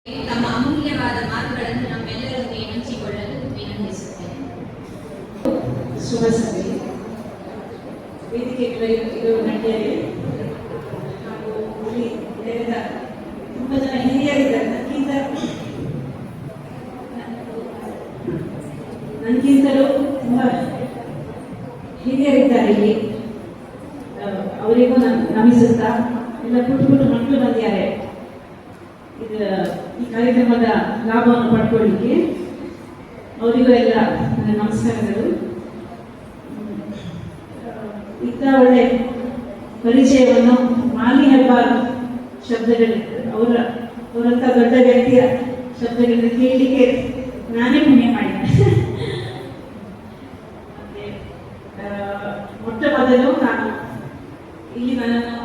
ತಮ್ಮ ಅಮೂಲ್ಯವಾದ ಮಾತುಗಳನ್ನು ನಮ್ಮೆಲ್ಲರೊಂದಿಗೆ ಹಂಚಿಕೊಳ್ಳಲು ವಿನಂತಿಸುತ್ತೇನೆ. ಶುಭ ಸಭೆ ವೇದಿಕೆಗಳು ನಡೆಯಲಿ ಹಾಗೂ ಇಲ್ಲಿ ನೆರೆದ ತುಂಬ ಜನ ಹಿರಿಯರಿದ್ದಾರೆ. ನನಗಿಂತಲೂ ತುಂಬ ಹಿರಿಯರಿದ್ದಾರೆ ಇಲ್ಲಿ. ಅವರಿಗೂ ನಮಿಸುತ್ತಾ ಎಲ್ಲ ಪುಟ್ಟ ಮಕ್ಕಳು ಬಂದಿದ್ದಾರೆ ಈ ಕಾರ್ಯಕ್ರಮದ ಲಾಭವನ್ನು ಪಡ್ಕೊಳ್ಳಿಕ್ಕೆ. ಅವರಿಗೂ ಎಲ್ಲ ನಮಸ್ಕಾರಗಳು. ಇಂಥ ಒಳ್ಳೆ ಪರಿಚಯವನ್ನು ಮಾಲಿ ಹೆಬ್ಬಾರ್ ಶಬ್ದಗಳು ಅವರಂಥ ದೊಡ್ಡ ವ್ಯಕ್ತಿಯ ಶಬ್ದಗಳನ್ನು ಕೇಳಲಿಕ್ಕೆ ನಾನೇ ಪುಣ್ಯ ಮಾಡಿದ್ದೆ. ಮತ್ತೆ ಮೊಟ್ಟ ಮೊದಲು ನಾನು ಇಲ್ಲಿ ನನ್ನನ್ನು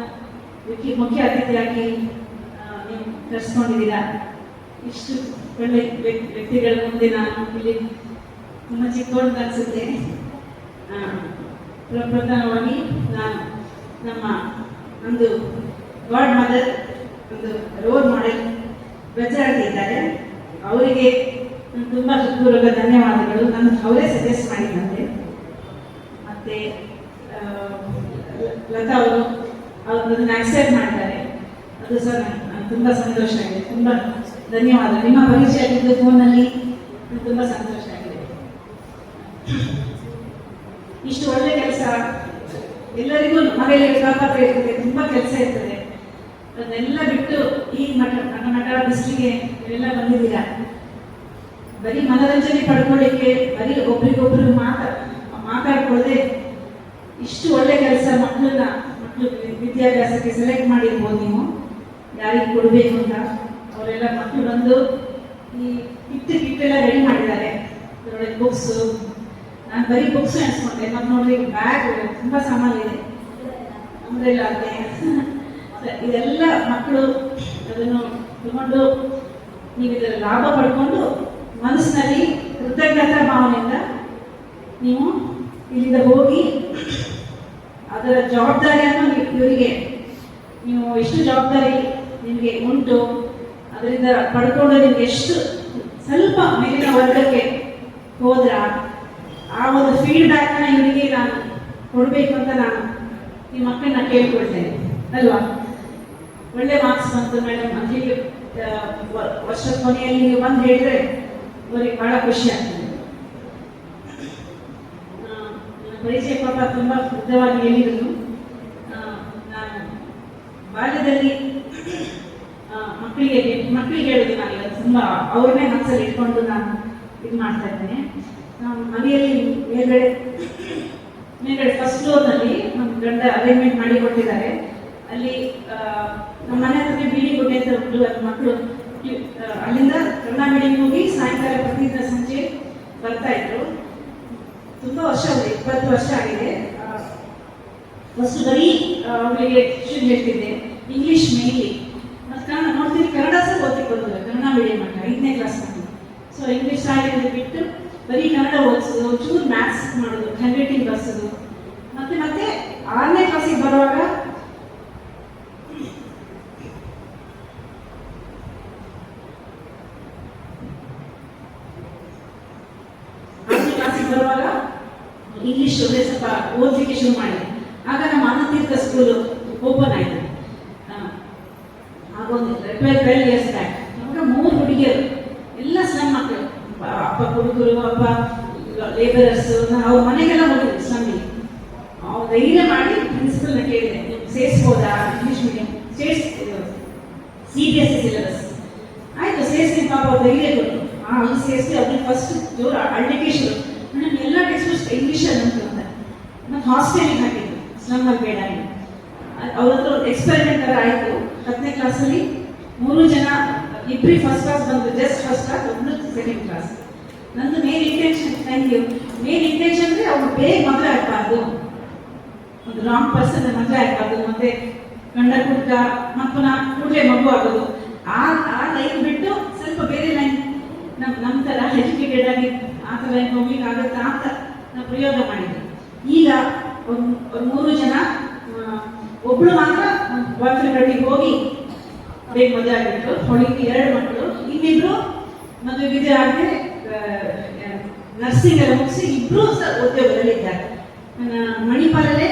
ಮುಖ್ಯ ಅತಿಥಿಯಾಗಿ ನೀವು ಕರೆಸ್ಕೊಂಡಿದ್ದೀರಾ. ಇಷ್ಟು ಒಳ್ಳೆ ವ್ಯಕ್ತಿಗಳ ಮುಂದೆ ನಾನು ಇಲ್ಲಿ ತುಂಬ ಚಿಕ್ಕವಳು ಅನಿಸುತ್ತೆ. ಪ್ರಪ್ರಥಮವಾಗಿ ನಾನು ನಮ್ಮ ಒಂದು ಗಾಡ್ ಮದರ್, ಒಂದು ರೋಲ್ ಮಾಡೆಲ್ ಪ್ರಚಾರಕ್ಕೆ ಇದ್ದಾರೆ, ಅವರಿಗೆ ತುಂಬ ಹೃತ್ಪೂರ್ವಕ ಧನ್ಯವಾದಗಳು. ಅವರೇ ಸಜೆಸ್ಟ್ ಮಾಡಿದಂತೆ. ಮತ್ತೆ ಲತಾ ಅವರು ಅದನ್ನು ಆಕ್ಸೆಪ್ಟ್ ಮಾಡ್ತಾರೆ. ಅದು ಸಹ ತುಂಬ ಸಂತೋಷ ಆಗಿದೆ. ತುಂಬ ಧನ್ಯವಾದ. ನಿಮ್ಮ ಪರಿಚಯ ಆಗಿದ್ದು ಫೋನಲ್ಲಿ ತುಂಬ ಸಂತೋಷ ಆಗಿದೆ. ಇಷ್ಟು ಒಳ್ಳೆ ಕೆಲಸ ಎಲ್ಲರಿಗೂ ಮನೆಯಲ್ಲಿ ತಾಪತ್ರ ಇರ್ತದೆ, ತುಂಬ ಕೆಲಸ ಇರ್ತದೆ. ಅದನ್ನೆಲ್ಲ ಬಿಟ್ಟು ಈ ಮಠ ಬಿಸಿಲಿಗೆ ನೀವೆಲ್ಲ ಬಂದಿದ್ದೀರಾ. ಬರೀ ಮನೋರಂಜನೆ ಪಡ್ಕೊಳ್ಳಿಕ್ಕೆ, ಬರೀ ಒಬ್ರಿಗೊಬ್ರು ಮಾತಾಡ್ಕೊಳ್ಳದೆ ಇಷ್ಟು ಒಳ್ಳೆ ಕೆಲಸ ಮಕ್ಕಳು ವಿದ್ಯಾಭ್ಯಾಸಕ್ಕೆ ಸೆಲೆಕ್ಟ್ ಮಾಡಿರ್ಬೋದು ನೀವು, ಯಾರಿಗೆ ಕೊಡಬೇಕು ಅಂತ. ಅವರೆಲ್ಲ ಮಕ್ಕಳು ಬಂದು ಈ ಕಿಟ್ಟೆಲ್ಲ ರೆಡಿ ಮಾಡಿದ್ದಾರೆ. ಅದರೊಳಗೆ ಬುಕ್ಸು, ನಾನು ಬರೀ ಬುಕ್ಸ್ ಅನ್ಸ್ಕೊಂಡೆ. ಮತ್ತು ನೋಡ್ರಿ ಬ್ಯಾಗ್ ತುಂಬ ಸಾಮಾನಿದೆ, ಅಂಬ್ರೆಲ್ಲ ಅಂತೆ. ಇದೆಲ್ಲ ಮಕ್ಕಳು ಅದನ್ನು ತಗೊಂಡು ನೀವು ಇದರ ಲಾಭ ಪಡ್ಕೊಂಡು ಮನಸ್ಸಿನಲ್ಲಿ ಕೃತಜ್ಞತಾ ಭಾವನೆಯಿಂದ ನೀವು ಇಲ್ಲಿಂದ ಹೋಗಿ ಅದರ ಜವಾಬ್ದಾರಿಯನ್ನು ಇವರಿಗೆ ನೀವು ಎಷ್ಟು ಜವಾಬ್ದಾರಿ ನಿಮಗೆ ಉಂಟು, ಅದರಿಂದ ಪಡ್ಕೊಂಡು ನಿಮ್ಗೆ ಎಷ್ಟು ಸ್ವಲ್ಪ ಮೇಲಿನ ವರ್ಗಕ್ಕೆ ಹೋದ್ರ ಆ ಒಂದು ಫೀಡ್ಬ್ಯಾಕ್ನ ಇವರಿಗೆ ನಾನು ಕೊಡಬೇಕು ಅಂತ ನಾನು ಈ ಮಕ್ಕಳನ್ನ ಕೇಳ್ಕೊಳ್ತೇನೆ ಅಲ್ವಾ. ಒಳ್ಳೆ ಮಾರ್ಕ್ಸ್ ಬಂತು ಮೇಡಮ್ ಅಂತ ಹೇಳಿ ವರ್ಷದ ಕೊನೆಯಲ್ಲಿ ನೀವು ಬಂದು ಹೇಳಿದ್ರೆ ಅವರಿಗೆ ಬಹಳ ಖುಷಿ ಆಗ್ತದೆ. ಪರಿಚಯ ಪಾಪ ತುಂಬ ಉದ್ದವಾಗಿ ಹೇಳಿದ್ರು. ನಾನು ಬಾಲ್ಯದಲ್ಲಿ ಮಕ್ಕಳಿಗೆ ಹೇಳುದು ನಾನು ತುಂಬ ಅವ್ರನ್ನೇ ಮನಸ್ಸಲ್ಲಿ ಇಟ್ಕೊಂಡು ನಾನು ಇದು ಮಾಡ್ತಾ ಇದ್ದೇನೆ. ನಾವು ಮನೆಯಲ್ಲಿ ಮೇಲ್ಗಡೆ ಫಸ್ಟ್ ಫ್ಲೋರ್ನಲ್ಲಿ ನಮ್ಮ ಗಂಡ ಅರೇಂಜ್ಮೆಂಟ್ ಮಾಡಿ ಕೊಟ್ಟಿದ್ದಾರೆ. ಅಲ್ಲಿ ನಮ್ಮ ಮನೆ ಹತ್ರ ಬೀಡಿ ಗುಡ್ಡೆ ಅಂತ ಉಂಟು. ಅದು ಮಕ್ಕಳು ಅಲ್ಲಿಂದ ಕನ್ನಡ ಮೀಡಿಯಂ ಹೋಗಿ ಸಾಯಂಕಾಲ ಪ್ರತಿದಿನ ಸಂಜೆ ಬರ್ತಾ ಇದ್ರು. ತುಂಬ ವರ್ಷ ಆಗಿದೆ, 20 ವರ್ಷ ಆಗಿದೆ. ಫಸ್ಟ್ ಬರೀ ಅವರಿಗೆ ಟ್ಯೂಷನ್ ಹೇಳ್ತಿದ್ದೆ, ಇಂಗ್ಲೀಷ್ ಮೇನ್ಲಿ. ಮತ್ತು ಕನ್ನಡ ನೋಡ್ತೀನಿ, ಕನ್ನಡ ಸಹ ಓದಲಿಕ್ಕೆ ಬರೋದಿಲ್ಲ, ಕನ್ನಡ ಮೀಡಿಯಂ ಅಂತ 5ನೇ ಕ್ಲಾಸ್ ಮಾಡಿ. ಸೊ ಇಂಗ್ಲೀಷ್ ಶಾಲೆಯಲ್ಲಿ ಬಿಟ್ಟು ಬರೀ ಕನ್ನಡ ಓದಿಸೋದು, ಚೂರು ಮ್ಯಾಥ್ಸ್ ಮಾಡೋದು, ಹ್ಯಾಂಡ್ ರೈಟಿಂಗ್ ಬರ್ಸೋದು. ಮತ್ತೆ 6ನೇ ಕ್ಲಾಸಿಗೆ ಬರುವಾಗ ಇಂಗ್ಲೀಷ್ ಸ್ವಲ್ಪ ಓದಲಿಕ್ಕೆ ಶುರು ಮಾಡಿದೆ. ಆಗ ನಮ್ಮ ಅನಂತೀರ್ಥ ಸ್ಕೂಲು ಓಪನ್ ಆಯಿತು. ಆಗೊಂದು 12 years ಬ್ಯಾಕ್. ಅವಾಗ 3 ಹುಡುಗಿಯರು, ಎಲ್ಲ ಸ್ಲಮ್ ಮಕ್ಕಳು, ಅಪ್ಪ ಹುಡುಗರು, ಅಪ್ಪ ಲೇಬರರ್ಸು. ನಾನು ಅವ್ರ ಮನೆಗೆಲ್ಲ ಹೋಗಿದ್ದೆ ಸ್ಲಮ್ಮಿಗೆ. ಅವ್ರು ಧೈರ್ಯ ಮಾಡಿ ಪ್ರಿನ್ಸಿಪಲ್ನ ಕೇಳಿದೆ, ನೀವು ಸೇರಿಸ್ಬೋದಾ ಇಂಗ್ಲೀಷ್ ಮೀಡಿಯಂ, CBSE ಸಿಲೆಬಸ್. ಆಯಿತು, ಸೇರಿಸ್ತೀನಿ. ಪಾಪ ಅವ್ರು ಧೈರ್ಯ ಕೊಟ್ಟು ಅದು ಸೇರಿಸಿ ಅವ್ರಿಗೆ ಫಸ್ಟ್ ಜೋರು ಅಳ್ಳಿಕೆ ಶುರು. ಮೇಡಮ್ ಎಲ್ಲ ಟೆಕ್ಸ್ಟ್ ಬುಕ್ಸ್ ಇಂಗ್ಲೀಷಲ್ಲಿ ಉಂಟು ಅಂತ. ಮತ್ತು ಹಾಸ್ಟೆಲಿಗೆ ಹಾಕಿದ್ರು, ಸ್ಲಮ್ಮಲ್ಲಿ ಬೇಡ. ಅವ್ರ ಹತ್ರ ಒಂದು ಎಕ್ಸ್ಪೆರಿಮೆಂಟ್ ಥರ ಆಯಿತು. 10ನೇ ಕ್ಲಾಸಲ್ಲಿ 3 ಜನ, ಇಬ್ಬರು ಫಸ್ಟ್ ಕ್ಲಾಸ್ ಬಂದರು, ಜಸ್ಟ್ ಫಸ್ಟ್ ಕ್ಲಾಸ್, ಒಬ್ಬರು ಸೆಕೆಂಡ್ ಕ್ಲಾಸ್. ನಂದು main intention, thank you, main intention ಅಂದರೆ ಅವ್ರು ಬೇಗ ಮದುವೆ ಆಗಬಾರ್ದು, ಒಂದು ರಾಂಗ್ ಪರ್ಸನ್ ಮದುವೆ ಆಗಬಾರ್ದು, ಮತ್ತು ಗಂಡ ಕುಡ್ಕ ಮಕ್ಕಳ ಕೂಡಲೇ ಮಗು ಆಗೋದು. ಆ ಲೈನ್ ಬಿಟ್ಟು ಸ್ವಲ್ಪ ಬೇರೆ ಲೈನ್ ನಮ್ಮ ಥರ ಎಜುಕೇಟೆಡ್ ಆಗಿ ಆ ಥರ ಲೈನ್ ಹೋಗ್ಲಿಕ್ಕೆ ಆಗುತ್ತಾ ಅಂತ ನಾವು ಪ್ರಯೋಗ ಮಾಡಿದ್ವಿ. ಈಗ ಒಂದು 3 ಜನ, ಒಬ್ಬಳು ಮಾತ್ರ ಬಾಯ್ಫ್ರೆಂಡ್ ಹೋಗಿ ಬೇಗ ಮದುವೆ ಆಗಿತ್ತು. ಅವಳಿಗೆ 2 ಮಕ್ಕಳು. ಮದುವೆ ವಿದ್ಯೆ ಆದ್ಮೇಲೆ ನರ್ಸಿಂಗ್ ಎಲ್ಲ ಮುಗಿಸಿ ಇಬ್ರು ಸಹ ಉದ್ಯೋಗದಲ್ಲಿ ಇದ್ದಾರೆ. ನನ್ನ ಮಣಿಪಾಲಲ್ಲೇ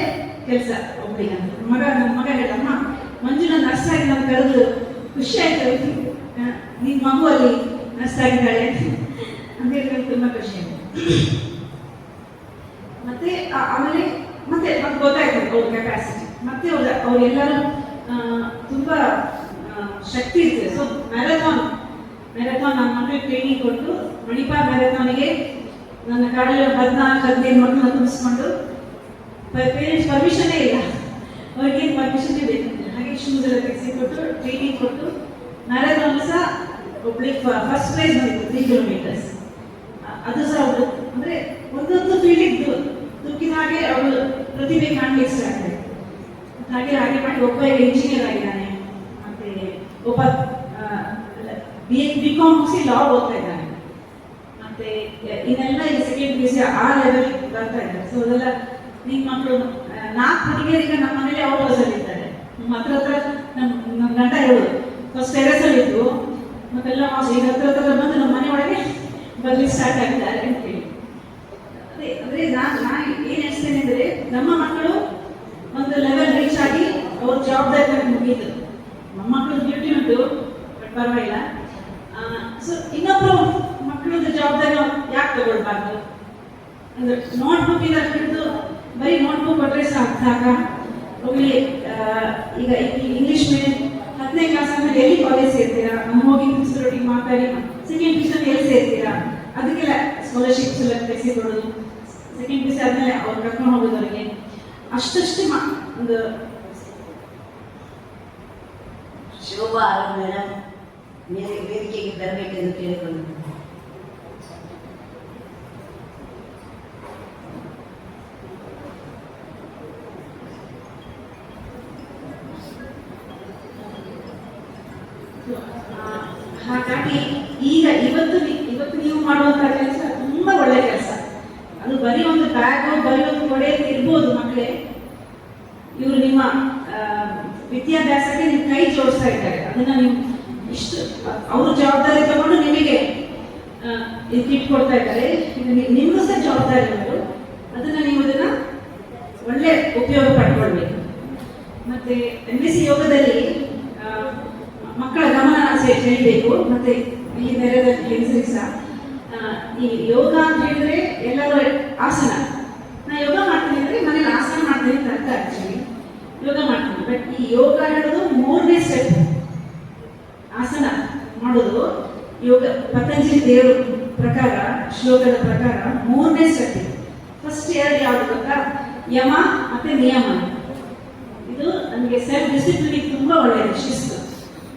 ಕೆಲಸ ಒಬ್ಬಳಿಗೆ ಅಂತ ನಮ್ಮ ಮಗ ಹೇಳಮ್ಮ ಮಂಜುನ ನರ್ಸ್ ಆಗಿ ನಾನು ಕರೆದು ಖುಷಿ ಆಯ್ತು, ನಿನ್ನ ಮಗು ಅಲ್ಲಿ ನರ್ಸ್ ಆಗಿದ್ದಾಳೆ ಅಂತ ಹೇಳಿ ತುಂಬ ಖುಷಿ ಆಯ್ತು. ಮತ್ತೆ ಆಮೇಲೆ ಮತ್ತೆ ಗೊತ್ತಾಯ್ತು ಅವ್ರ ಕೆಪಾಸಿಟಿ, ಮತ್ತೆ ಅವರೆಲ್ಲರೂ ತುಂಬ ಶಕ್ತಿ ಇರ್ತದೆ. ಸೊ ಮ್ಯಾರಥಾನ್ ನನ್ನ ಮಕ್ಕಳಿಗೆ ಟ್ರೈನಿಂಗ್ ಕೊಟ್ಟು ಮಣಿಪಾಲ್ ಮ್ಯಾರಥಾನಿಗೆ ನನ್ನ ಕಾಡಲ್ಲಿ 14-15 ಮಕ್ಕಳನ್ನ ತುಂಬಿಸ್ಕೊಂಡು ಪೇರೆಂಟ್ಸ್ ಪರ್ಮಿಷನ್ನೇ ಇಲ್ಲ, ಅವ್ರಿಗೇನು ಪರ್ಮಿಷನ್ನೇ ಬೇಕಂತಿಲ್ಲ, ಹಾಗೆ ಶೂಸ್ ಎಲ್ಲ ತೆಗೆಸಿಕೊಟ್ಟು ಟ್ರೈನಿಂಗ್ ಕೊಟ್ಟು ಮ್ಯಾರಥಾನ್ ಸಹ ಒಬ್ಳಿಗೆ ಫಸ್ಟ್ ಪ್ರೈಸ್ ಬಂದಿತ್ತು 3 ಕಿಲೋಮೀಟರ್ಸ್. ಅದು ಸಹ ಅವಳು ಅಂದರೆ ಒಂದೊಂದು ಫೀಲ್ಡಿಗೆ ದುಃಖಿದ ಹಾಗೆ ಅವಳು ಪ್ರತಿಭೆ ಕಾಣಲಿಕ್ಕೆ ಸ್ಟಾರ್ಟ್ ಆಯಿತು. ಹಾಗೆ ಮಾಡಿ ಒಬ್ಬ ಈಗ ಇಂಜಿನಿಯರ್ ಆಗಿದ್ದಾನೆ, ಮತ್ತೆ ಒಬ್ಬ BCom ಮುಗಿಸಿ ಲಾ ಓದ್ತಾ ಇದ್ದಾನೆ, ಮತ್ತೆ ಇನ್ನೆಲ್ಲ ಈಗ ಸೆಕೆಂಡ್ PUC ಆ ಲೆವೆಲ್ ಬರ್ತಾ ಇದ್ದಾರೆ. ಸೊ ಅದೆಲ್ಲ ನಿಮ್ಮ ಮಕ್ಕಳು 4 ಹುಡುಗಿಯರಿಗೆ ನಮ್ಮ ಮನೇಲಿ ಔಟ್ ಹೌಸಲ್ಲಿ ಇದ್ದಾರೆ. ನಮ್ಮ ಹತ್ರ ನಮ್ಮ ಗಂಡ ಹೇಳೋದು ಫಸ್ಟ್ ಟೆರೆಸಲ್ಲಿ ಇದ್ದು ಮತ್ತೆಲ್ಲ ಈಗ ಹತ್ರ ಬಂದು ನಮ್ಮ ಮನೆ ಒಳಗೆ ಬರ್ಲಿಕ್ಕೆ ಸ್ಟಾರ್ಟ್ ಆಗಿದ್ದಾರೆ ಅಂತ ಹೇಳಿ. ಅಂದರೆ ನಾನು ಏನು ಹೇಳ್ತೇನೆ ಅಂದರೆ ನಮ್ಮ ಮಕ್ಕಳು ಒಂದು ಲೆವೆಲ್ ರೀಚ್ ಆಗಿ ಅವ್ರ ಜವಾಬ್ದಾರಿ ಮುಗೀತು. ನಮ್ಮ ಮಕ್ಕಳು ಡ್ಯೂಟಿ ಉಂಟು, ಬಟ್ ಪರವಾಗಿಲ್ಲ. ಸೊ ಇನ್ನೊಬ್ಬರು ಮಕ್ಕಳದ್ದು ಜವಾಬ್ದಾರಿ ಯಾಕೆ ತಗೊಳ್ಬಾರ್ದು? ಅಂದ್ರೆ ನೋಟ್ಬುಕ್ ಇಂದ ಹಿಡಿದು ಬರೀ ನೋಟ್ಬುಕ್ ಕೊಟ್ಟರೆ ಸಾಕ. ಹೋಗ್ಲಿ, ಈಗ ಇಂಗ್ಲೀಷ್ ಮೀಡಿಯಂ 10ನೇ ಕ್ಲಾಸ್ ಆದ್ಮೇಲೆ ಎಲ್ಲಿ ಕಾಲೇಜ್ ಸೇರ್ತೀರಾ? ಹೋಗಿ ಪ್ರಿನ್ಸಿಪಲ್ ಮಾತಾಡಿ ಸೆಕೆಂಡ್ PUC ಎಲ್ಲಿ ಸೇರ್ತೀರಾ? ಅದಕ್ಕೆಲ್ಲ ಸ್ಕಾಲರ್ಶಿಪ್ಸ್ ಎಲ್ಲ ತೆಗೆಸಿಕೊಡೋದು, ಸೆಕೆಂಡ್ PUC ಆದ್ಮೇಲೆ ಅವ್ರು ಕರ್ಕೊಂಡು ಹೋಗೋದು ಅವರಿಗೆ ಅಷ್ಟಷ್ಟು ಒಂದು. ಶೋಭಾ ಮೇಡಮ್ ವೇದಿಕೆಗೆ ಬರಬೇಕೆಂದು ಕೇಳಿಕೊಂಡು ಹಾಗಾಗಿ ಇವತ್ತು ನೀವು ಮಾಡುವಂತಹ ಕೆಲಸ ತುಂಬಾ ಒಳ್ಳೆ ಕೆಲಸ. ಅದು ಬರೀ ಒಂದು ಬ್ಯಾಗು ಬರೀ ಒಂದು ಕೊಡೆ ಇರ್ಬೋದು ಮಕ್ಕಳೇ, ಇವರು ನಿಮ್ಮ ವಿದ್ಯಾಭ್ಯಾಸಕ್ಕೆ ನೀವು ಕೈ ಜೋಡಿಸ್ತಾ ಇದ್ದಾರೆ. ಅದನ್ನ ನೀವು ಇಷ್ಟು ಅವ್ರ ಜವಾಬ್ದಾರಿ ತಗೊಂಡು ನಿಮಗೆ ಕಿಟ್ ಕೊಡ್ತಾ ಇದ್ದಾರೆ. ನಿಮಗೂ ಸಹ ಜವಾಬ್ದಾರಿ ಉಂಟು, ಅದನ್ನ ನೀವು ಅದನ್ನ ಒಳ್ಳೆ ಉಪಯೋಗ ಪಡ್ಕೊಳ್ಬೇಕು. ಮತ್ತೆ MSc ಯೋಗದಲ್ಲಿ ಮಕ್ಕಳ ಗಮನ ಸೆಳೀಬೇಕು. ಮತ್ತೆ ಇಲ್ಲಿ ನೆರೆದ ಹೆಂಗಸರಿಗೆ ಸಹ ಈ ಯೋಗ ಅಂತ ಹೇಳಿದ್ರೆ ಎಲ್ಲರೂ ಆಸನ, ನಾ ಯೋಗ ಮಾಡ್ತೀನಿ ಅಂದ್ರೆ ಮನೇಲಿ ಆಸನ ಮಾಡ್ತೀನಿ ಅಂತ ಅರ್ಥ. ಆಕ್ಚುಲಿ ಯೋಗ ಮಾಡ್ತೀನಿ, ಬಟ್ ಈ ಯೋಗ ಹೇಳೋದು 3ನೇ ಸ್ಟೆಪ್. ಆಸನ ಮಾಡೋದು ಯೋಗ ಪತಂಜಲಿ ದೇವರ ಪ್ರಕಾರ, ಶ್ಲೋಕದ ಪ್ರಕಾರ 3ನೇ ಸ್ಟೆಪ್. ಫಸ್ಟ್ 2 ಯಾವುದು ಗೊತ್ತಾ? ಯಮ ಮತ್ತೆ ನಿಯಮ. ಇದು ನಮಗೆ ಸೆಲ್ಫ್ ಡಿಸಿಪ್ಲಿನ್ ತುಂಬಾ ಒಳ್ಳೆಯದು, ಶಿಸ್ತು.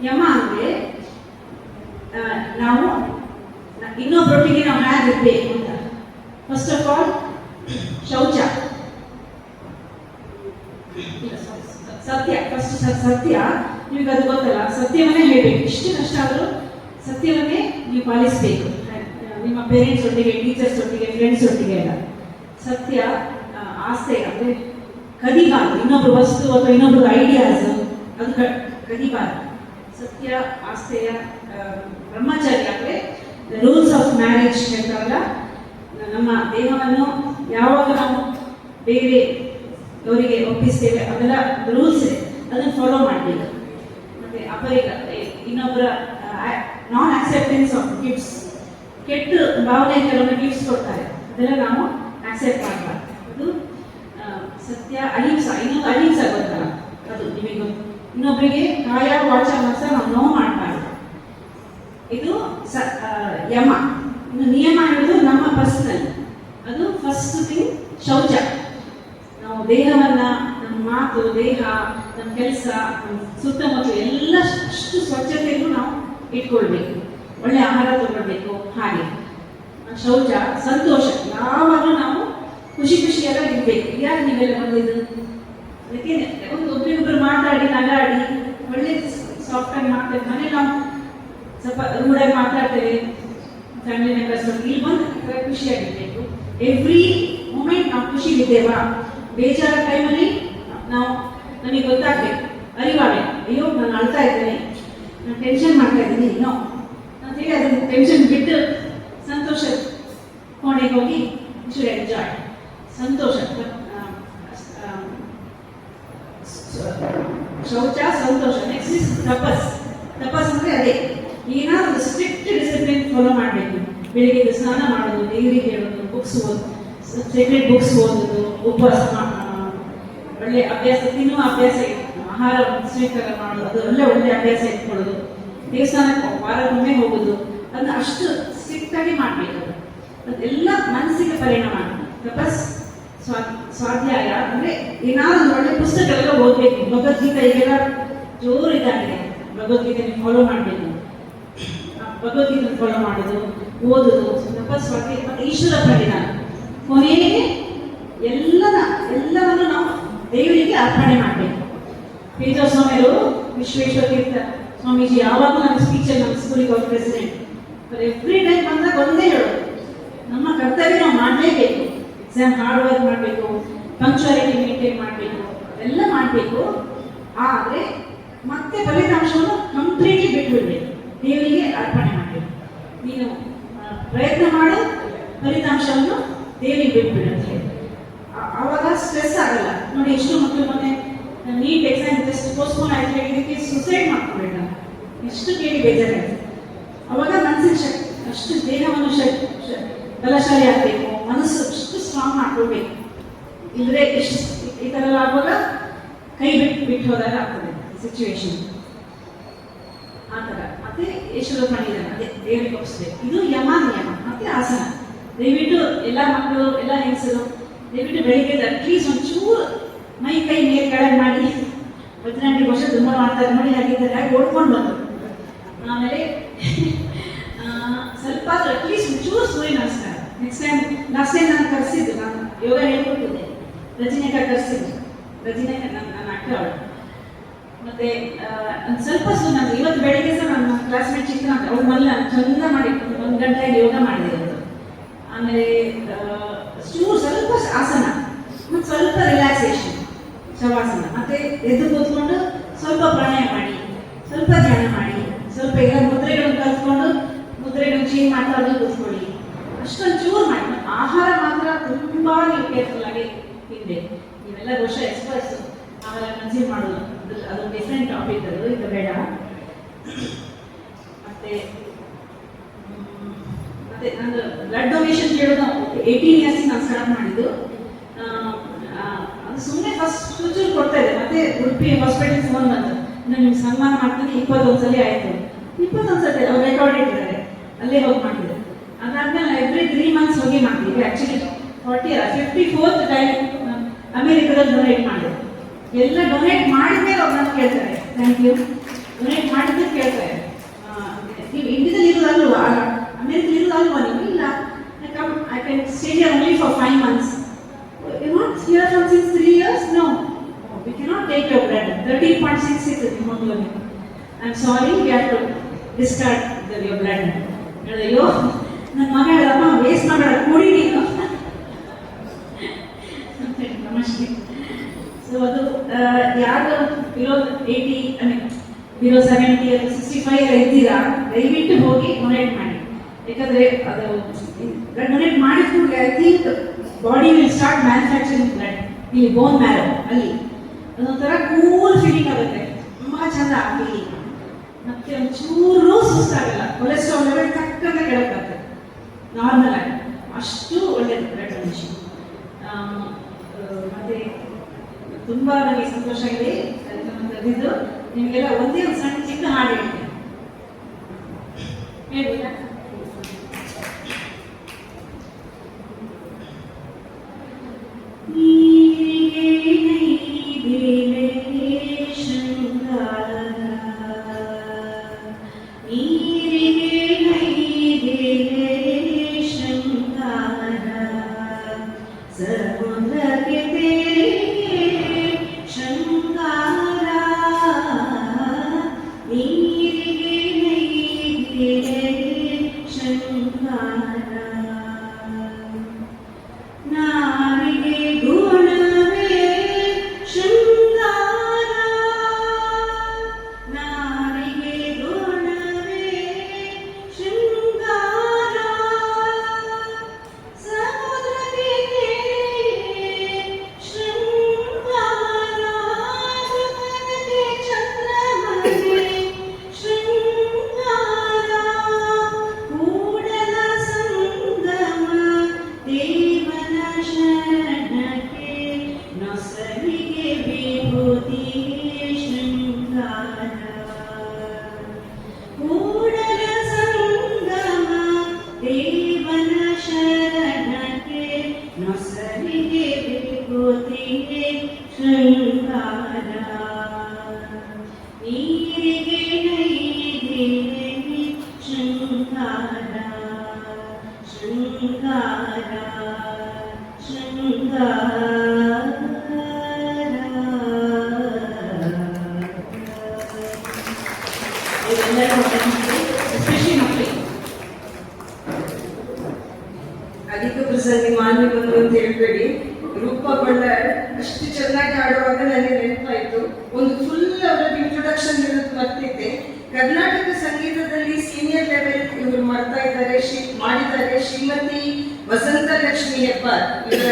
ಯಮ ಅಂದ್ರೆ ನಾವು ಇನ್ನೊಬ್ಬರೊಟ್ಟಿಗೆ ನಾವು ಹೇಗಿರ್ಬೇಕು ಅಂತ. ಫಸ್ಟ್ ಆಫ್ ಆಲ್ ಶೌಚ, ಸತ್ಯ. ಫಸ್ಟ್ ಸತ್ಯ, ನಿಮಗೆ ಅದು ಗೊತ್ತಲ್ಲ, ಸತ್ಯವನ್ನೇ ಹೇಳಬೇಕು. ಇಷ್ಟು ಕಷ್ಟ ಆದರೂ ಸತ್ಯವನ್ನೇ ನೀವು ಪಾಲಿಸಬೇಕು. ನಿಮ್ಮ ಪೇರೆಂಟ್ಸ್ ಒಟ್ಟಿಗೆ, ಟೀಚರ್ಸ್ ಒಟ್ಟಿಗೆ, ಫ್ರೆಂಡ್ಸ್ ಒಟ್ಟಿಗೆ ಎಲ್ಲ ಸತ್ಯ. ಆಸ್ತೆ ಅಂದರೆ ಕದಿಬಾರ್ದು, ಇನ್ನೊಬ್ರು ವಸ್ತು ಅಥವಾ ಇನ್ನೊಬ್ರು ಐಡಿಯಾಸ್ ಅದು ಕದಿಬಾರ್ದು. ಸತ್ಯ, ಆಸ್ತೆಯ, ಬ್ರಹ್ಮಚರ್ಯ ಅಂದರೆ ರೂಲ್ಸ್ ಆಫ್ ಮ್ಯಾರೇಜ್ ಹೇಳ್ತಾರಲ್ಲ, ನಮ್ಮ ದೇಹವನ್ನು ಯಾವಾಗ ನಾವು ಬೇರೆ ಅವರಿಗೆ ಒಪ್ಪಿಸ್ತೇವೆ ಅದೆಲ್ಲ ರೂಲ್ಸ್ ಇದೆ, ಅದನ್ನು ಫಾಲೋ ಮಾಡಬೇಕು. ಮತ್ತೆ ಇನ್ನೊಬ್ಬರ ನಾನ್ ಆಕ್ಸೆಪ್ಟೆನ್ಸ್ ಆಫ್ ಗಿಫ್ಟ್ಸ್, ಕೆಟ್ಟ ಭಾವನೆ ಕೆಲವೊಂದು ಗಿಫ್ಟ್ಸ್ ಕೊಡ್ತಾರೆ, ಅದೆಲ್ಲ ನಾವು ಆಕ್ಸೆಪ್ಟ್ ಮಾಡಬಾರ್ದು. ಅದು ಸತ್ಯ. ಅಹಿಂಸಾ, ಇನ್ನೊಂದು ಅಹಿಂಸಾ ಗೊತ್ತಲ್ಲ, ಅದು ನಿಮಗೆ ಇನ್ನೊಬ್ಬರಿಗೆ ಕಾಯ ವಾಚ ಮನಸ ನಾವು ನೋವು ಮಾಡಬಾರ್ದು. ಇದು ಯಮ. ಇನ್ನು ನಿಯಮ ಹೇಳೋದು ನಮ್ಮ ಪರ್ಸನಲ್, ಅದು ಫಸ್ಟ್ ಥಿಂಗ್ ಶೌಚ. ನಾವು ದೇಹವನ್ನ, ನಮ್ಮ ಮಾತು, ದೇಹ, ನಮ್ಮ ಕೆಲಸ, ನಮ್ಮ ಸುತ್ತಮುತ್ತ ಎಲ್ಲ ಅಷ್ಟು ಸ್ವಚ್ಛತೆಯನ್ನು ನಾವು ಇಟ್ಕೊಳ್ಬೇಕು. ಒಳ್ಳೆ ಆಹಾರ ತಗೊಳ್ಬೇಕು. ಹಾಗೆ ಶೌಚ. ಸಂತೋಷ, ಯಾವಾಗಲೂ ನಾವು ಖುಷಿಯೆಲ್ಲ ಇರಬೇಕು. ಯಾರು ನೀವೆಲ್ಲ ಬಂದಿದ್ದು? ಅದಕ್ಕೆ ಒಬ್ಬರಿಗೊಬ್ಬರು ಮಾತಾಡಿ ನಗಾಡಿ ಒಳ್ಳೆ ಸಾಫ್ಟ್ ಆಗಿ ಮಾತಾಡಿ, ಮನೇಲಿ ನಾವು ಸ್ವಲ್ಪ ರೂಢಾಗಿ ಮಾತಾಡ್ತೇವೆ ಫ್ಯಾಮಿಲಿ ಮೆಂಬರ್ಸ್. ಇಲ್ಲಿ ಬಂದು ಖುಷಿಯಾಗಿರ್ಬೇಕು. ಎವ್ರಿ ಮೂಮೆಂಟ್ ನಾವು ಖುಷಿಲಿದ್ದೇವಾ? ಬೇಜಾರ ಟೈಮಲ್ಲಿ ನಮಗೆ ಗೊತ್ತಾಗಬೇಕು, ಅರಿವಾಗಬೇಕು, ಅಯ್ಯೋ ನಾನು ಅಳ್ತಾ ಇದ್ದೇನೆ, ನಾನು ಟೆನ್ಷನ್ ಮಾಡ್ತಾ ಇದ್ದೀನಿ, ನೋ ಅಂತೇಳಿ ಅದನ್ನು ಟೆನ್ಷನ್ ಬಿಟ್ಟು ಸಂತೋಷ ಕೋಣೆಗೆ ಹೋಗಿ ಶುಡ್ ಎಂಜಾಯ್ ಸಂತೋಷ. ಶೌಚ ಸಂತೋಷ. ನೆಕ್ಸ್ಟ್ ಇಸ್ ತಪಸ್. ತಪಸ್ ಅಂದರೆ ಅದೇ, ಏನಾದರೂ ಸ್ಟ್ರಿಕ್ಟ್ ಡಿಸಿಪ್ಲಿನ್ ಫಾಲೋ ಮಾಡಬೇಕು. ಬೆಳಿಗ್ಗೆ ಸ್ನಾನ ಮಾಡೋದು, ದೇವರಿಗೆ ಹೇಳೋದು, ಬುಕ್ಸ್ ಓದೋದು, ಸೀಕ್ರೆಟ್ ಬುಕ್ಸ್ ಓದೋದು, ಉಪವಾಸ ಒಳ್ಳೆ ಅಭ್ಯಾಸ, ತಿನ್ನುವ ಅಭ್ಯಾಸ, ಆಹಾರ ಸ್ವೀಕಾರ ಮಾಡೋದು, ಅದು ಒಳ್ಳೆ ಅಭ್ಯಾಸ ಇಟ್ಕೊಳ್ಳೋದು, ದೇವಸ್ಥಾನಕ್ಕೆ ವಾರಕ್ಕೊಮ್ಮೆ ಹೋಗೋದು, ಅದನ್ನ ಅಷ್ಟು ಸ್ಟ್ರಿಕ್ಟಾಗಿ ಮಾಡಬೇಕು. ಅದೆಲ್ಲ ಮನಸ್ಸಿಗೆ ಪರಿಣಾಮ. ತಪಸ್ ಸ್ವಾಧ್ಯಾಯ ಅಂದರೆ ಏನಾದರೂ ಒಳ್ಳೆ ಪುಸ್ತಕಗಳೆಲ್ಲ ಓದಬೇಕು. ಭಗವದ್ಗೀತೆ ಈಗೆಲ್ಲ ಜೋರು ಇದಾಗಿದೆ. ಭಗವದ್ಗೀತೆ ಫಾಲೋ ಮಾಡಬೇಕು. ಭಗವದ್ಗೀತೆ ಫಾಲೋ ಮಾಡೋದು, ಓದೋದು, ತಪಸ್ ಸ್ವಾಧ್ಯಾಯ ಮತ್ತು ಈಶ್ವರ ಪ್ರಣಿಧಾನ. ಕೊನೆಗೆ ಎಲ್ಲವನ್ನು ನಾವು ದೇವರಿಗೆ ಅರ್ಪಣೆ ಮಾಡಬೇಕು. ಪೇಜಾವ್ ಸ್ವಾಮಿಯವರು, ವಿಶ್ವೇಶ್ವರ ತೀರ್ಥ ಸ್ವಾಮೀಜಿ ಯಾವಾಗಲೂ ನಮ್ಮ ಸ್ಪೀಚಲ್ಲಿ, ನಮ್ಮ ಸ್ಕೂಲಿಗೆ ಅವ್ರ ಪ್ರೆಸಿಡೆಂಟ್ ಎವ್ರಿ ಟೈಮ್ ಬಂದಾಗ ಒಂದೇ ಹೇಳೋದು, ನಮ್ಮ ಕರ್ತವ್ಯ ನಾವು ಮಾಡಲೇಬೇಕು. ಎಕ್ಸಾಮ್ ಹಾರ್ಡ್ ವರ್ಕ್ ಮಾಡಬೇಕು, ಪಂಕ್ಚುಯಾಲಿಟಿ ಮೇಂಟೈನ್ ಮಾಡಬೇಕು, ಎಲ್ಲ ಮಾಡಬೇಕು. ಆದರೆ ಮತ್ತೆ ಫಲಿತಾಂಶವನ್ನು ಕಂಪ್ಲೀಟ್ಲಿ ಬಿಟ್ಬಿಡ್ಬೇಕು, ದೇವರಿಗೆ ಅರ್ಪಣೆ ಮಾಡಬೇಕು. ನೀನು ಪ್ರಯತ್ನ ಮಾಡು, ಫಲಿತಾಂಶವನ್ನು ದೇವರಿಗೆ ಬಿಟ್ಬಿಡು ಅಂತ ಹೇಳಿ. ಆವಾಗ ಸ್ಟ್ರೆಸ್ ಆಗಲ್ಲ. ನೋಡಿ, ಎಷ್ಟು ಮಕ್ಕಳು ಮೊನ್ನೆ ನೀಟ್ ಎಕ್ಸಾಮ್ ಜಸ್ಟ್ ಪೋಸ್ಟ್ಪೋನ್ ಆಯ್ತು ಹೇಳಿದಕ್ಕೆ ಸುಸೈಡ್ ಮಾಡ್ಕೊಬೇಡ, ಎಷ್ಟು ಕೇಳಿ ಬೇಜಾರಾಯ್ತು. ಅವಾಗ ಮನಸ್ಸಿನ ಶಕ್ತಿ, ಅಷ್ಟು ದೇಹವನ್ನು ಬಲಶಾಲಿ ಆಗಬೇಕು, ಮನಸ್ಸು ಅಷ್ಟು ಸ್ಟ್ರಾಂಗ್ ಮಾಡ್ಕೊಳ್ಬೇಕು. ಇಲ್ಲದ್ರೆ ಎಷ್ಟು ಈ ಥರ ಎಲ್ಲ ಆಗುವಾಗ ಕೈ ಬಿಟ್ಟು ಹೋದಾಗ ಆಗ್ತದೆ ಸಿಚುವೇಶನ್. ಆ ಥರ ಮತ್ತೆ ಈಶ್ವರ ಪ್ರಣೀಧಾನ, ಅದೇ ದೇವರಿಗೆ ಒಪ್ಪಿಸ್ಬೇಕು. ಇದು ಯಮ ನಿಯಮ ಮತ್ತೆ ಆಸನ. ದಯವಿಟ್ಟು ಎಲ್ಲ ಮಕ್ಕಳು, ಎಲ್ಲ ಹೆಂಗಸರು ದಯವಿಟ್ಟು ಬೆಳಿಗ್ಗೆ ಅಟ್ಲೀಸ್ಟ್ ಒಂಚೂರು ಮೈ ಕೈ ಮೇಲ್ಗಡೆ ಮಾಡಿ, ವಜ್ರಾಂಡಿ ವರ್ಷ ತುಂಬ ಮಾಡ್ತಾರೆ ನೋಡಿ, ಹಾಗಿದ್ದಾರೆ ಓಡ್ಕೊಂಡು ಬಂದರು. ಆಮೇಲೆ ಸ್ವಲ್ಪ ಅಟ್ಲೀಸ್ಟ್ ಒಂಚೂರು ಸೂರ್ಯ ನಮಸ್ಕಾರ. ನೆಕ್ಸ್ಟ್ ಟೈಮ್, ಲಾಸ್ಟ್ ಟೈಮ್ ನಾನು ಕರೆಸಿದ್ದು, ನಾನು ಯೋಗ ಹೇಳ್ಕೊಟ್ಟಿದ್ದೆ, ರಜನಿಕ ಕರೆಸಿದ್ದು. ರಜನಿಕ ನನ್ನ ಅಕ್ಕ ಅವಳು. ಮತ್ತೆ ಒಂದು ಸ್ವಲ್ಪ ನಾನು ಇವತ್ತು ಬೆಳಿಗ್ಗೆ ಸಹ ನನ್ನ ಕ್ಲಾಸ್ಮೇಟ್ ಚಿಕ್ಕ ಅಂತ ಅವ್ಳು ಮಲ್ಲ ಚಂದ ಮಾಡಿ 1 ಗಂಟೆಗೆ ಯೋಗ ಮಾಡಿದೆ ಅದು. ಆಮೇಲೆ ಸ್ವಲ್ಪ ಆಸನ ಮತ್ತು ಸ್ವಲ್ಪ ರಿಲ್ಯಾಕ್ಸೇಷನ್, ಶವಾಸನ, ಮತ್ತೆ ಎದ್ದು ಕೂತ್ಕೊಂಡು ಸ್ವಲ್ಪ ಪ್ರಾಣಾಯಾಮ ಮಾಡಿ, ಸ್ವಲ್ಪ ಧ್ಯಾನ ಮಾಡಿ, ಸ್ವಲ್ಪ ಎಲ್ಲ ಮುದ್ರೆಗಳನ್ನು ಕಲ್ತ್ಕೊಂಡು ಮುದ್ರೆಗಳನ್ನು ಚೇಂಜ್ ಮಾಡ್ತಾ ಕೂತ್ಕೊಳ್ಳಿ. ಅಷ್ಟೊಂದು ಚೂರು ಮಾಡಿ. ಆಹಾರ ಮಾತ್ರ ತುಂಬ ನೀವು ಕೇರ್ಫುಲ್ ಆಗಿ ತಿನ್ಬೇಕು. ಇವೆಲ್ಲ ದೋಷ ಎಕ್ಸ್ಪರ್ಟ್ಸ್ ಆಹಾರ ಕನ್ಸ್ಯೂಮ್ ಮಾಡೋದು, ಅದೊಂದು ಡಿಫ್ರೆಂಟ್ ಟಾಪಿಕ್, ಅದು ಈಗ ಬೇಡ. ಮತ್ತೆ ನಂದು ಬ್ಲಡ್ ಡೊನೇಷನ್ ಕೇಳೋದು 18 ಇಯರ್ಸ್ ನಾನು ಸ್ಟಾರ್ಟ್ ಮಾಡಿದ್ದು. ಅದು ಸುಮ್ಮನೆ ಫಸ್ಟ್ ಚೂಚೂರು ಕೊಡ್ತಾ ಇದೆ. ಮತ್ತೆ ಉಡುಪಿ ಹಾಸ್ಪಿಟಲ್ ಫೋನ್ ಬಂತು, ನಾನು ನಿಮ್ಗೆ ಸನ್ಮಾನ ಮಾಡ್ತೀನಿ, 21 ಸಲ ಆಯಿತು. 21 ಸಲ ಅವ್ರು ರೆಕಾರ್ಡ್ ಇಟ್ಟಿದ್ದಾರೆ, ಅಲ್ಲೇ ಹೋಗಿ ಮಾಡಿದ್ರು. ಅದಾದ್ಮೇಲೆ ಎವ್ರಿ 3 ಮಂತ್ಸ್ ಹೋಗಿ ಮಾಡ್ತೀವಿ. ಆ್ಯಕ್ಚುಲಿ 54th ಟೈಮ್ ಅಮೇರಿಕಾದಲ್ಲಿ ಡೊನೇಟ್ ಮಾಡಿದೆ. ಎಲ್ಲ ಡೊನೇಟ್ ಮಾಡಿದ್ಮೇಲೆ ಅವ್ರು ನಾನು ಕೇಳ್ತಾರೆ, ಥ್ಯಾಂಕ್ ಯು ಡೊನೇಟ್ ಮಾಡಿದ್ಮೇಲೆ ಕೇಳ್ತಾರೆ, ನೀವು ಇಂಡಿಯಾದಲ್ಲಿ ಇರೋದಲ್ವಾ, ಅಮೇರಿಕದಲ್ಲಿ ಇರೋದಲ್ವಾ ನೀವು? ಇಲ್ಲ, I can stay here only for 5 months. You not here from since 3 years? No. Oh, we cannot take your blood. 13.6 is the hemoglobin. I'm sorry, we have to discard your blood. ಅಯ್ಯೋ, ನನ್ನ ಮಗ ಹೇಳಮ್ಮ waste ಮಾಡಬೇಡ, ಕುಡಿ ನೀನು. ನಮಸ್ತೆ. So ಅದು ಯಾರು ಬಿಲೋ 80 ಬಿಲೋ 70 65 ಇದ್ದೀರಾ, ದಯವಿಟ್ಟು ಹೋಗಿ ಡೊನೇಟ್ ಮಾಡಿ. ಯಾಕಂದರೆ ಅದು ಡೊನೇಟ್ ಮಾಡಿದ ಕೂಡಲೇ I think body will start manufacturing blood. ಇಲ್ಲಿ ಬೋನ್ ಮ್ಯಾರೋ ಅಲ್ಲಿ ಅದೊಂಥರ ಕೂಲ್ ಫೀಲಿಂಗ್ ಆಗುತ್ತೆ, ತುಂಬ ಚಂದ ಆ ಫೀಲಿಂಗ್. ಮತ್ತೆ ಒಂಚೂರು ಸುಸ್ತಾಗಲ್ಲ, ಕೊಲೆಸ್ಟ್ರಾಲ್ ಲೆವೆಲ್ ತಕ್ಕಂತೆ ಕೆಳಗಾಗ್ತದೆ ನಾರ್ಮಲ್ ಆಗಿ. ಅಷ್ಟು ಒಳ್ಳೆಯದು ಬ್ಲಡ್ ಡೊನೇಷನ್. ಮತ್ತೆ ತುಂಬ ನನಗೆ ಸಂತೋಷ ಇದೆ ಕರೆದಿದ್ದು. ನಿಮಗೆಲ್ಲ ಒಂದೇ ಒಂದು ಸಣ್ಣ ಚಿಕ್ಕ ಹಾಡು ಹೇಳ್ತೇನೆ, ಹೇಳ್ಬೋದಾ? ಎಸ್ಪೆಷಲಿ ಮಕ್ಕಳಿಗೆ. ಅಧಿಕ ಪ್ರಸಂಗಿ ಮಾನ್ಯ ಬಂದು ಅಂತ ಹೇಳ್ಬೇಡಿ. ರೂಪ ಬಳ್ಳಾಳ್ ಅಷ್ಟು ಚೆನ್ನಾಗಿ ಆಡುವಾಗ ನನಗೆ ನೆನಪಾಯ್ತು. ಒಂದು ಫುಲ್ ಅವರಿಗೆ ಇಂಟ್ರೊಡಕ್ಷನ್ ಇರೋದು ಮರ್ತಿದ್ದೆ. ಕರ್ನಾಟಕ ಸಂಗೀತದಲ್ಲಿ ಸೀನಿಯರ್ ಲೆವೆಲ್ ಇವರು ಮಾಡ್ತಾ ಇದ್ದಾರೆ, ಮಾಡಿದ್ದಾರೆ. ಶ್ರೀಮತಿ ವಸಂತ ಲಕ್ಷ್ಮಿ ಹೆಬ್ಬಾರ್ ಇವರ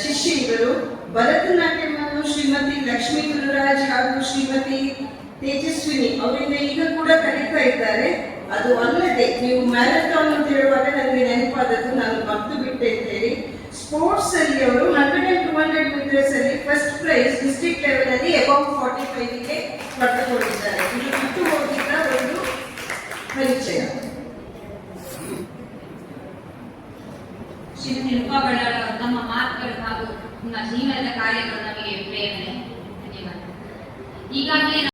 ಶಿಷ್ಯ ಇವರು. ಭರತನಾಟ್ಯವನ್ನು ಶ್ರೀಮತಿ ಲಕ್ಷ್ಮೀ ಗುರುರಾಜ್ ಹಾಗೂ ಶ್ರೀಮತಿ ತೇಜಸ್ವಿನಿ ಅವರಿಂದ ಈಗ ಕೂಡ ಕಲಿತಾ ಇದ್ದಾರೆ. ಅದು ಅಲ್ಲದೆ ನೀವು ಮ್ಯಾರಥಾನ್ ಅಂತ ಹೇಳುವಾಗ ನನಗೆ ನೆನಪಾದದ್ದು, ನಾನು ಮರ್ತು ಬಿಟ್ಟೆ ಅಂತ ಹೇಳಿ. ಸ್ಪೋರ್ಟ್ಸ್ ಅಲ್ಲಿ ಅವರು 100 and 200 ಮೀಟರ್ಸ್ ಅಲ್ಲಿ ಫಸ್ಟ್ ಪ್ರೈಸ್ ಡಿಸ್ಟ್ರಿಕ್ಟ್ ಲೆವೆಲ್ ಅಲ್ಲಿ ಅಬೌವ್ 45ಗೆ ಪಡೆದುಕೊಂಡಿದ್ದಾರೆ. ಇದು ಬಿಟ್ಟು ಹೋಗಿದ್ದ ಒಂದು ಪರಿಚಯ. ಶ್ರೀಮತಿ ರೂಪಾ ಬಳ್ಳಾಳ್ ಅವರು ತಮ್ಮ ಮಾತುಗಳು ಹಾಗೂ ನಿಮ್ಮ ಜೀವನದ ಕಾರ್ಯಗಳು ನಮಗೆ ಪ್ರೇರಣೆ. ಧನ್ಯವಾದ. ಈಗಾಗಲೇ